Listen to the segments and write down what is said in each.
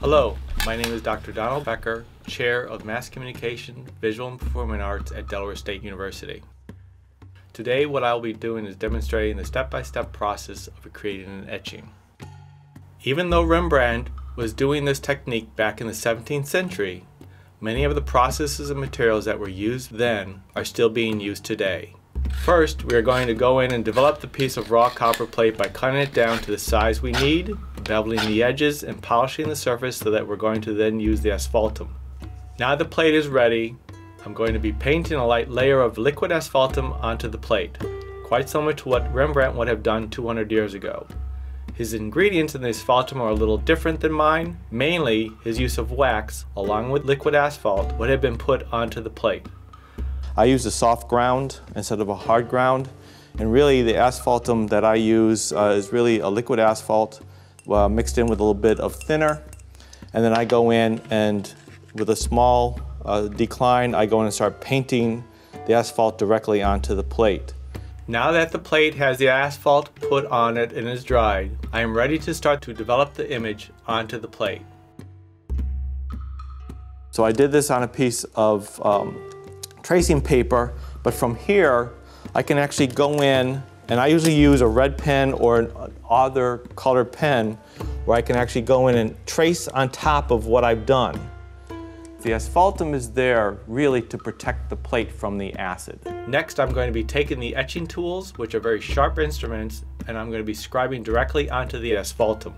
Hello, my name is Dr. Donald Becker, Chair of Mass Communication, Visual and Performing Arts at Delaware State University. Today what I will be doing is demonstrating the step-by-step process of creating an etching. Even though Rembrandt was doing this technique back in the 17th century, many of the processes and materials that were used then are still being used today. First, we are going to go in and develop the piece of raw copper plate by cutting it down to the size we need, beveling the edges, and polishing the surface so that we're going to then use the asphaltum. Now the plate is ready, I'm going to be painting a light layer of liquid asphaltum onto the plate, quite similar to what Rembrandt would have done 200 years ago. His ingredients in the asphaltum are a little different than mine. Mainly, his use of wax, along with liquid asphalt, would have been put onto the plate. I use a soft ground instead of a hard ground, and really the asphaltum that I use is really a liquid asphalt mixed in with a little bit of thinner, and then I go in and with a small decline I go in and start painting the asphalt directly onto the plate. Now that the plate has the asphalt put on it and is dried, I am ready to start to develop the image onto the plate. So I did this on a piece of tracing paper, but from here I can actually go in, and I usually use a red pen or an other colored pen where I can actually go in and trace on top of what I've done. The asphaltum is there really to protect the plate from the acid. Next, I'm going to be taking the etching tools, which are very sharp instruments, and I'm going to be scribing directly onto the asphaltum.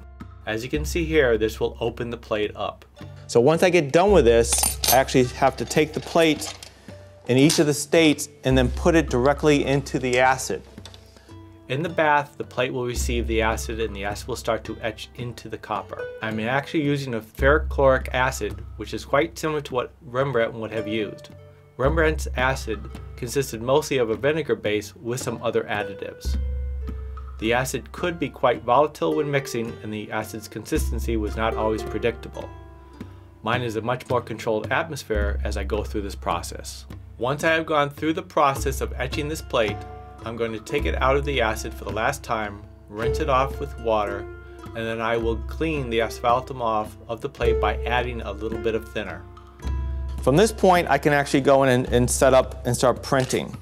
As you can see here, this will open the plate up. So once I get done with this, I actually have to take the plate in each of the states and then put it directly into the acid. In the bath, the plate will receive the acid and the acid will start to etch into the copper. I'm actually using a ferrochloric acid, which is quite similar to what Rembrandt would have used. Rembrandt's acid consisted mostly of a vinegar base with some other additives. The acid could be quite volatile when mixing, and the acid's consistency was not always predictable. Mine is a much more controlled atmosphere as I go through this process. Once I have gone through the process of etching this plate, I'm going to take it out of the acid for the last time, rinse it off with water, and then I will clean the asphaltum off of the plate by adding a little bit of thinner. From this point, I can actually go in and set up and start printing.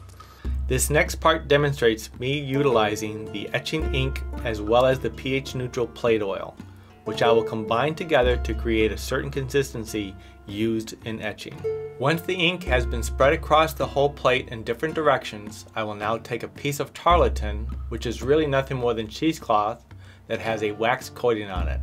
This next part demonstrates me utilizing the etching ink as well as the pH neutral plate oil, which I will combine together to create a certain consistency used in etching. Once the ink has been spread across the whole plate in different directions, I will now take a piece of tarlatan, which is really nothing more than cheesecloth that has a wax coating on it.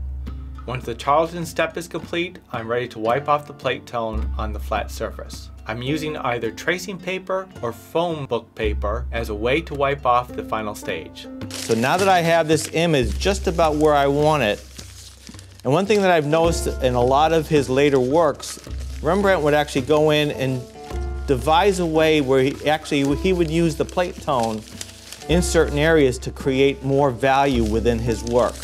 Once the tarlatan step is complete, I'm ready to wipe off the plate tone on the flat surface. I'm using either tracing paper or foam book paper as a way to wipe off the final stage. So now that I have this image just about where I want it, and one thing that I've noticed in a lot of his later works, Rembrandt would actually go in and devise a way where he would use the plate tone in certain areas to create more value within his work.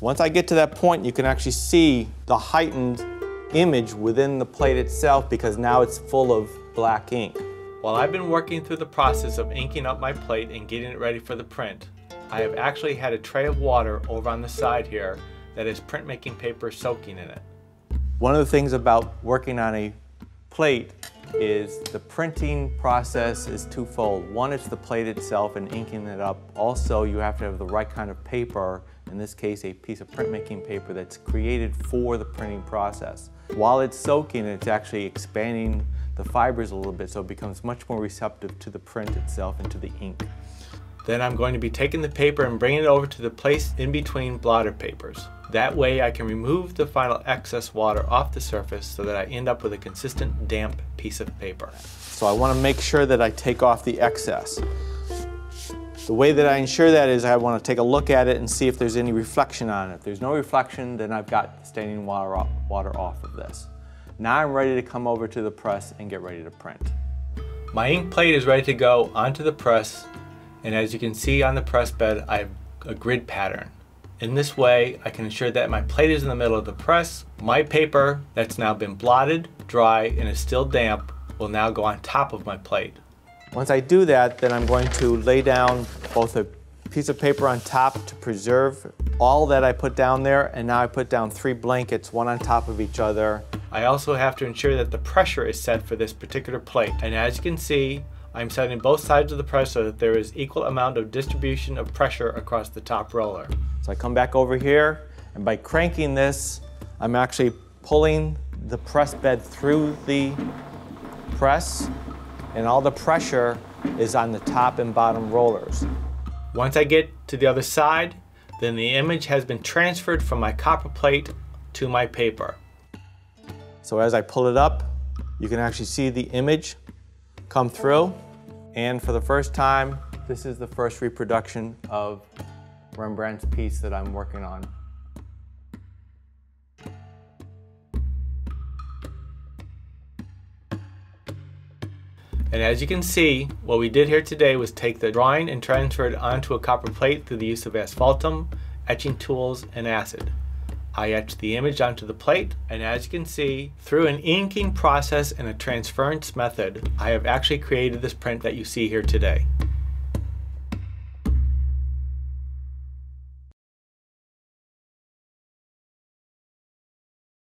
Once I get to that point, you can actually see the heightened image within the plate itself because now it's full of black ink. While I've been working through the process of inking up my plate and getting it ready for the print, I have actually had a tray of water over on the side here that has printmaking paper soaking in it. One of the things about working on a plate is the printing process is twofold. One, it's the plate itself and inking it up. Also, you have to have the right kind of paper, in this case a piece of printmaking paper that's created for the printing process. While it's soaking, it's actually expanding the fibers a little bit so it becomes much more receptive to the print itself and to the ink. Then I'm going to be taking the paper and bringing it over to the place in between blotter papers. That way I can remove the final excess water off the surface so that I end up with a consistent damp piece of paper. So I want to make sure that I take off the excess. The way that I ensure that is I want to take a look at it and see if there's any reflection on it. If there's no reflection, then I've got standing water off of this. Now I'm ready to come over to the press and get ready to print. My ink plate is ready to go onto the press, and as you can see on the press bed, I have a grid pattern. In this way, I can ensure that my plate is in the middle of the press. My paper that's now been blotted, dry, and is still damp will now go on top of my plate. Once I do that, then I'm going to lay down both a piece of paper on top to preserve all that I put down there, and now I put down 3 blankets, one on top of each other. I also have to ensure that the pressure is set for this particular plate. And as you can see, I'm setting both sides of the press so that there is equal amount of distribution of pressure across the top roller. So I come back over here, and by cranking this, I'm actually pulling the press bed through the press, and all the pressure is on the top and bottom rollers. Once I get to the other side, then the image has been transferred from my copper plate to my paper. So as I pull it up, you can actually see the image come through. And for the first time, this is the first reproduction of Rembrandt's piece that I'm working on. And as you can see, what we did here today was take the drawing and transfer it onto a copper plate through the use of asphaltum, etching tools, and acid. I etched the image onto the plate, and as you can see, through an inking process and a transference method, I have actually created this print that you see here today.